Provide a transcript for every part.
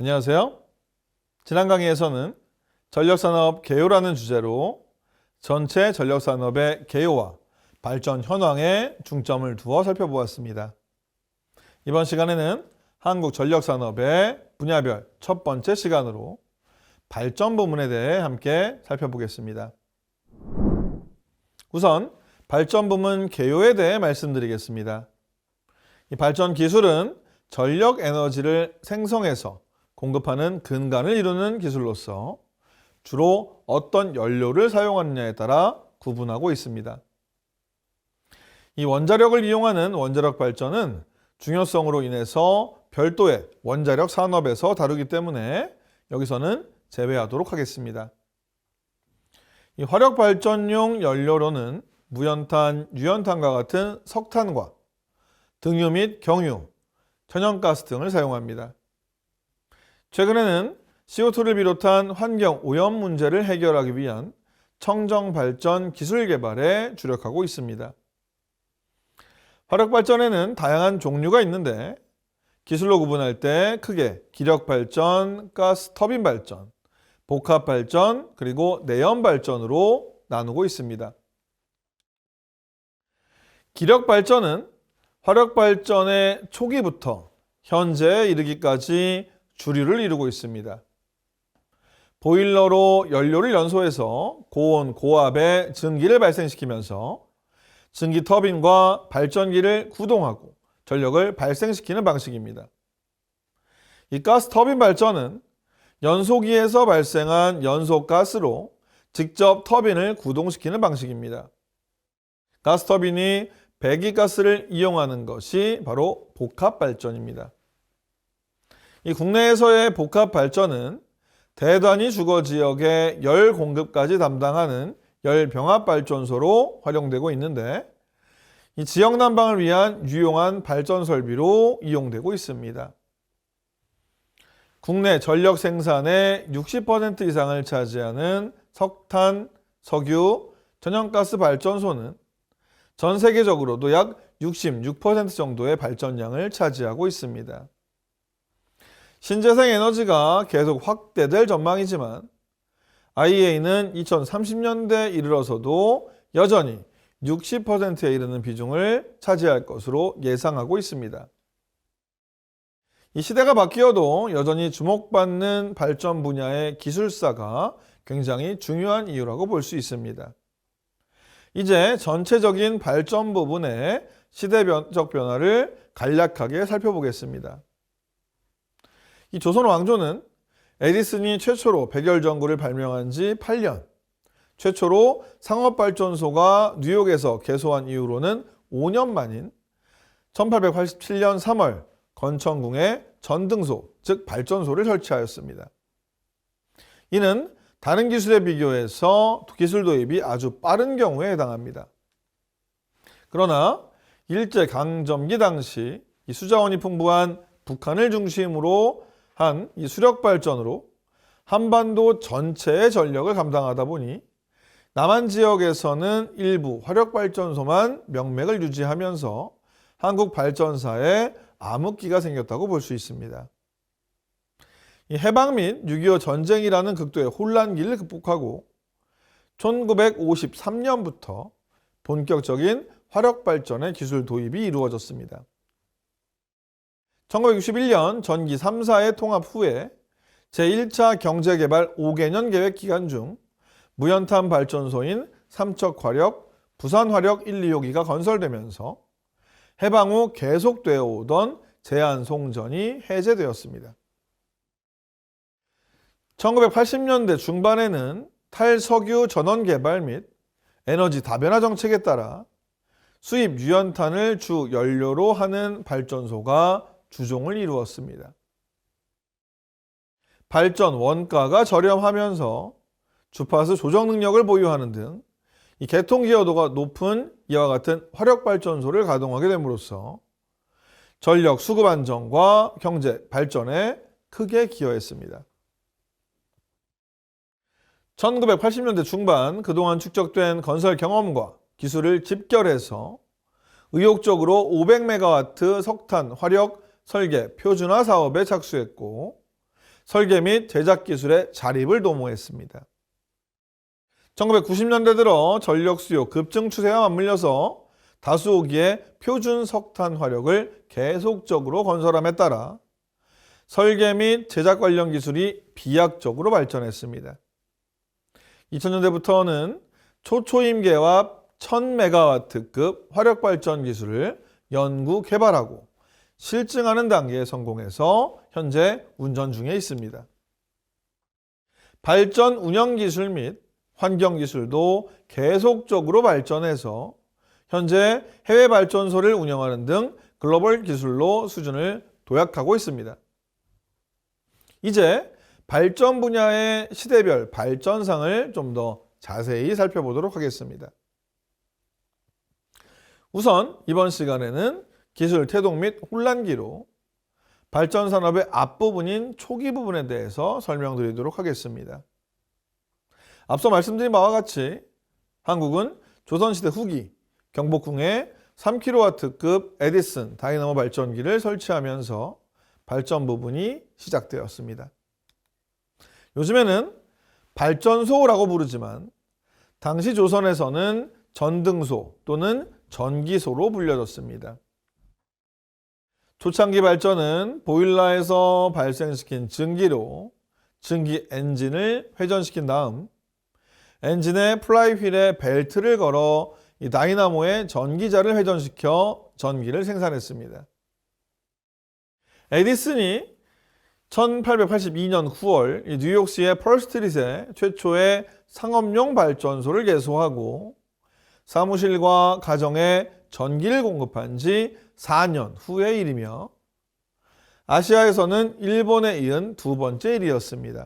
안녕하세요. 지난 강의에서는 전력산업 개요라는 주제로 전체 전력산업의 개요와 발전 현황에 중점을 두어 살펴보았습니다. 이번 시간에는 한국 전력산업의 분야별 첫 번째 시간으로 발전 부문에 대해 함께 살펴보겠습니다. 우선 발전 부문 개요에 대해 말씀드리겠습니다. 이 발전 기술은 전력 에너지를 생성해서 공급하는 근간을 이루는 기술로서 주로 어떤 연료를 사용하느냐에 따라 구분하고 있습니다. 이 원자력을 이용하는 원자력 발전은 중요성으로 인해서 별도의 원자력 산업에서 다루기 때문에 여기서는 제외하도록 하겠습니다. 이 화력 발전용 연료로는 무연탄, 유연탄과 같은 석탄과 등유 및 경유, 천연가스 등을 사용합니다. 최근에는 CO2를 비롯한 환경 오염 문제를 해결하기 위한 청정 발전 기술 개발에 주력하고 있습니다. 화력 발전에는 다양한 종류가 있는데 기술로 구분할 때 크게 기력 발전, 가스 터빈 발전, 복합 발전, 그리고 내연 발전으로 나누고 있습니다. 기력 발전은 화력 발전의 초기부터 현재에 이르기까지 주류를 이루고 있습니다. 보일러로 연료를 연소해서 고온, 고압의 증기를 발생시키면서 증기 터빈과 발전기를 구동하고 전력을 발생시키는 방식입니다. 이 가스 터빈 발전은 연소기에서 발생한 연소가스로 직접 터빈을 구동시키는 방식입니다. 가스 터빈이 배기가스를 이용하는 것이 바로 복합 발전입니다. 이 국내에서의 복합 발전은 대단위 주거 지역의 열 공급까지 담당하는 열병합발전소로 활용되고 있는데 이 지역 난방을 위한 유용한 발전 설비로 이용되고 있습니다. 국내 전력 생산의 60% 이상을 차지하는 석탄, 석유, 천연가스 발전소는 전 세계적으로도 약 66% 정도의 발전량을 차지하고 있습니다. 신재생 에너지가 계속 확대될 전망이지만 IEA는 2030년대에 이르러서도 여전히 60%에 이르는 비중을 차지할 것으로 예상하고 있습니다. 이 시대가 바뀌어도 여전히 주목받는 발전 분야의 기술사가 굉장히 중요한 이유라고 볼 수 있습니다. 이제 전체적인 발전 부분의 시대적 변화를 간략하게 살펴보겠습니다. 이 조선 왕조는 에디슨이 최초로 백열전구를 발명한 지 8년, 최초로 상업발전소가 뉴욕에서 개소한 이후로는 5년 만인 1887년 3월 건천궁에 전등소, 즉 발전소를 설치하였습니다. 이는 다른 기술에 비교해서 기술 도입이 아주 빠른 경우에 해당합니다. 그러나 일제강점기 당시 이 수자원이 풍부한 북한을 중심으로 한 이 수력발전으로 한반도 전체의 전력을 감당하다 보니 남한 지역에서는 일부 화력발전소만 명맥을 유지하면서 한국 발전사에 암흑기가 생겼다고 볼 수 있습니다. 이 해방 및 6.25 전쟁이라는 극도의 혼란기를 극복하고 1953년부터 본격적인 화력발전의 기술 도입이 이루어졌습니다. 1961년 전기 3사의 통합 후에 제1차 경제개발 5개년 계획 기간 중 무연탄 발전소인 삼척화력, 부산화력 1, 2호기가 건설되면서 해방 후 계속되어 오던 제한송전이 해제되었습니다. 1980년대 중반에는 탈석유 전원 개발 및 에너지 다변화 정책에 따라 수입 유연탄을 주 연료로 하는 발전소가 주종을 이루었습니다. 발전 원가가 저렴하면서 주파수 조정 능력을 보유하는 등 이 개통 기여도가 높은 이와 같은 화력발전소를 가동하게 됨으로써 전력 수급 안정과 경제 발전에 크게 기여했습니다. 1980년대 중반 그동안 축적된 건설 경험과 기술을 집결해서 의욕적으로 500메가와트 석탄 화력 설계 표준화 사업에 착수했고 설계 및 제작 기술의 자립을 도모했습니다. 1990년대 들어 전력 수요 급증 추세와 맞물려서 다수호기의 표준 석탄 화력을 계속적으로 건설함에 따라 설계 및 제작 관련 기술이 비약적으로 발전했습니다. 2000년대부터는 초초임 계와 1000메가와트급 화력발전 기술을 연구 개발하고 실증하는 단계에 성공해서 현재 운전 중에 있습니다. 발전 운영 기술 및 환경 기술도 계속적으로 발전해서 현재 해외 발전소를 운영하는 등 글로벌 기술로 수준을 도약하고 있습니다. 이제 발전 분야의 시대별 발전상을 좀 더 자세히 살펴보도록 하겠습니다. 우선 이번 시간에는 기술 태동 및 혼란기로 발전 산업의 앞부분인 초기 부분에 대해서 설명드리도록 하겠습니다. 앞서 말씀드린 바와 같이 한국은 조선시대 후기 경복궁에 3kW급 에디슨 다이나모 발전기를 설치하면서 발전 부분이 시작되었습니다. 요즘에는 발전소라고 부르지만 당시 조선에서는 전등소 또는 전기소로 불려졌습니다. 초창기 발전은 보일러에서 발생시킨 증기로 증기 엔진을 회전시킨 다음 엔진의 플라이휠에 벨트를 걸어 이 다이나모의 전기자를 회전시켜 전기를 생산했습니다. 에디슨이 1882년 9월 뉴욕시의 펄스트릿에 최초의 상업용 발전소를 개소하고 사무실과 가정에 전기를 공급한 지 4년 후의 일이며 아시아에서는 일본에 이은 두 번째 일이었습니다.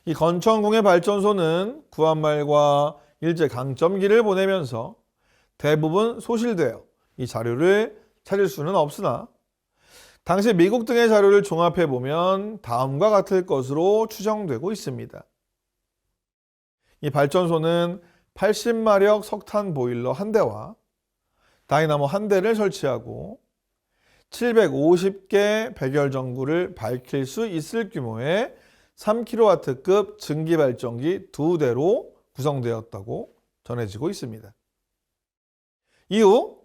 이 건천궁의 발전소는 구한말과 일제강점기를 보내면서 대부분 소실되어 이 자료를 찾을 수는 없으나 당시 미국 등의 자료를 종합해 보면 다음과 같을 것으로 추정되고 있습니다. 이 발전소는 80마력 석탄 보일러 한 대와 다이나모 한 대를 설치하고 750개 백열전구를 밝힐 수 있을 규모의 3kW급 증기발전기 2대로 구성되었다고 전해지고 있습니다. 이후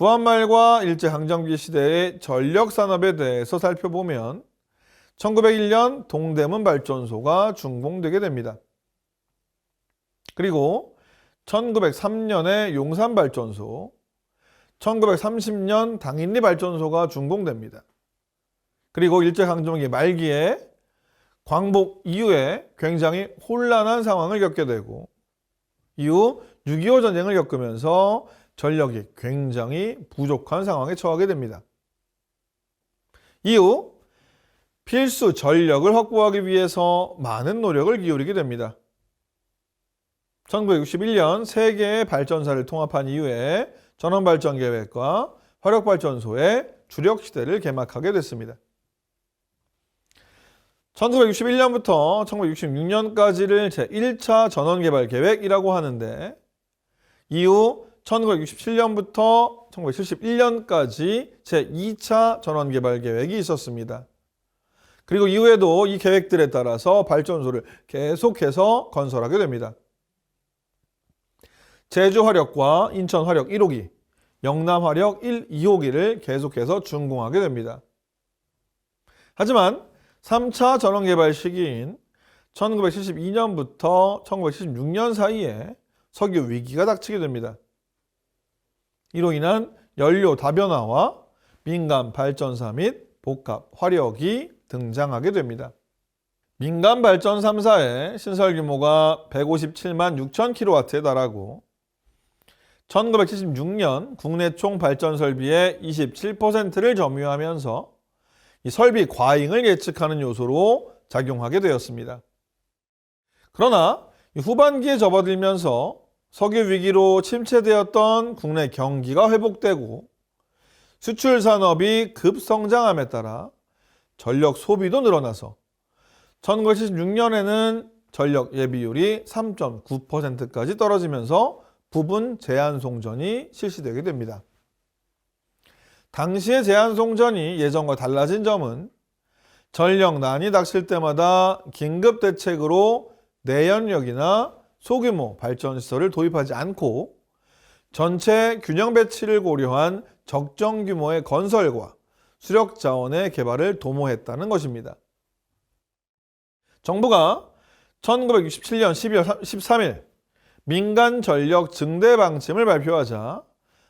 구한말과 일제강점기 시대의 전력산업에 대해서 살펴보면 1901년 동대문 발전소가 준공되게 됩니다. 그리고 1903년에 용산 발전소, 1930년 당인리 발전소가 준공됩니다. 그리고 일제강점기 말기에 광복 이후에 굉장히 혼란한 상황을 겪게 되고 이후 6.25 전쟁을 겪으면서 전력이 굉장히 부족한 상황에 처하게 됩니다. 이후 필수 전력을 확보하기 위해서 많은 노력을 기울이게 됩니다. 1961년 세 개의 발전사를 통합한 이후에 전원발전계획과 화력발전소의 주력시대를 개막하게 됐습니다. 1961년부터 1966년까지를 제1차 전원개발계획이라고 하는데 이후 1967년부터 1971년까지 제2차 전원개발계획이 있었습니다. 그리고 이후에도 이 계획들에 따라서 발전소를 계속해서 건설하게 됩니다. 제주화력과 인천화력 1호기, 영남화력 1, 2호기를 계속해서 준공하게 됩니다. 하지만 3차 전원개발 시기인 1972년부터 1976년 사이에 석유 위기가 닥치게 됩니다. 이로 인한 연료 다변화와 민간 발전사 및 복합 화력이 등장하게 됩니다. 민간 발전 3사의 신설 규모가 157만 6천 kW에 달하고 1976년 국내 총 발전 설비의 27%를 점유하면서 이 설비 과잉을 예측하는 요소로 작용하게 되었습니다. 그러나 후반기에 접어들면서 석유 위기로 침체되었던 국내 경기가 회복되고 수출 산업이 급성장함에 따라 전력 소비도 늘어나서 1976년에는 전력 예비율이 3.9%까지 떨어지면서 부분 제한송전이 실시되게 됩니다. 당시의 제한송전이 예전과 달라진 점은 전력난이 닥칠 때마다 긴급 대책으로 내연력이나 소규모 발전시설을 도입하지 않고 전체 균형 배치를 고려한 적정 규모의 건설과 수력 자원의 개발을 도모했다는 것입니다. 정부가 1967년 12월 13일 민간 전력 증대 방침을 발표하자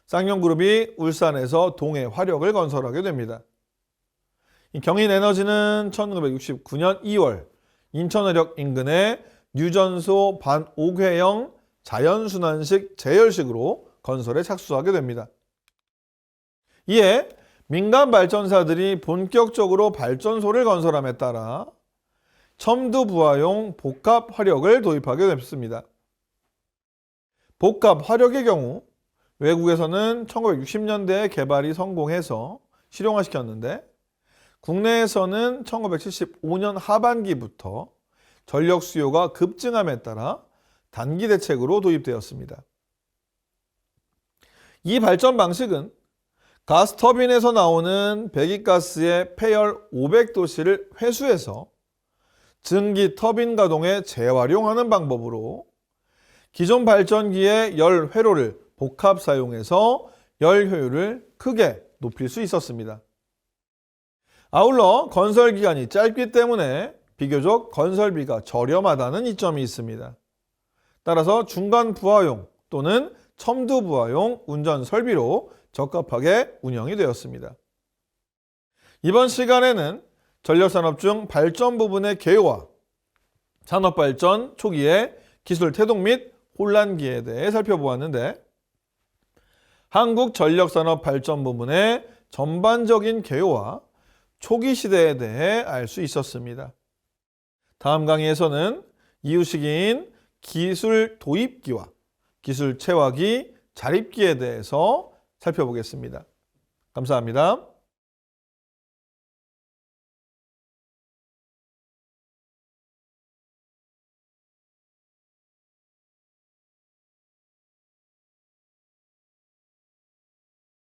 쌍용그룹이 울산에서 동해 화력을 건설하게 됩니다. 경인에너지는 1969년 2월 인천의력 인근의 유전소 반5궤형 자연순환식 재열식으로 건설에 착수하게 됩니다. 이에 민간 발전사들이 본격적으로 발전소를 건설함에 따라 첨두부하용 복합 화력을 도입하게 됐습니다. 복합 화력의 경우 외국에서는 1960년대에 개발이 성공해서 실용화시켰는데 국내에서는 1975년 하반기부터 전력 수요가 급증함에 따라 단기 대책으로 도입되었습니다. 이 발전 방식은 가스터빈에서 나오는 배기가스의 폐열 500도씨를 회수해서 증기 터빈 가동에 재활용하는 방법으로 기존 발전기의 열 회로를 복합 사용해서 열 효율을 크게 높일 수 있었습니다. 아울러 건설 기간이 짧기 때문에 비교적 건설비가 저렴하다는 이점이 있습니다. 따라서 중간 부하용 또는 첨두 부하용 운전 설비로 적합하게 운영이 되었습니다. 이번 시간에는 전력산업 중 발전 부분의 개요와 산업발전 초기의 기술 태동 및 혼란기에 대해 살펴보았는데 한국전력산업 발전 부문의 전반적인 개요와 초기 시대에 대해 알 수 있었습니다. 다음 강의에서는 이유시기인 기술 도입기와 기술 채화기, 자립기에 대해서 살펴보겠습니다. 감사합니다.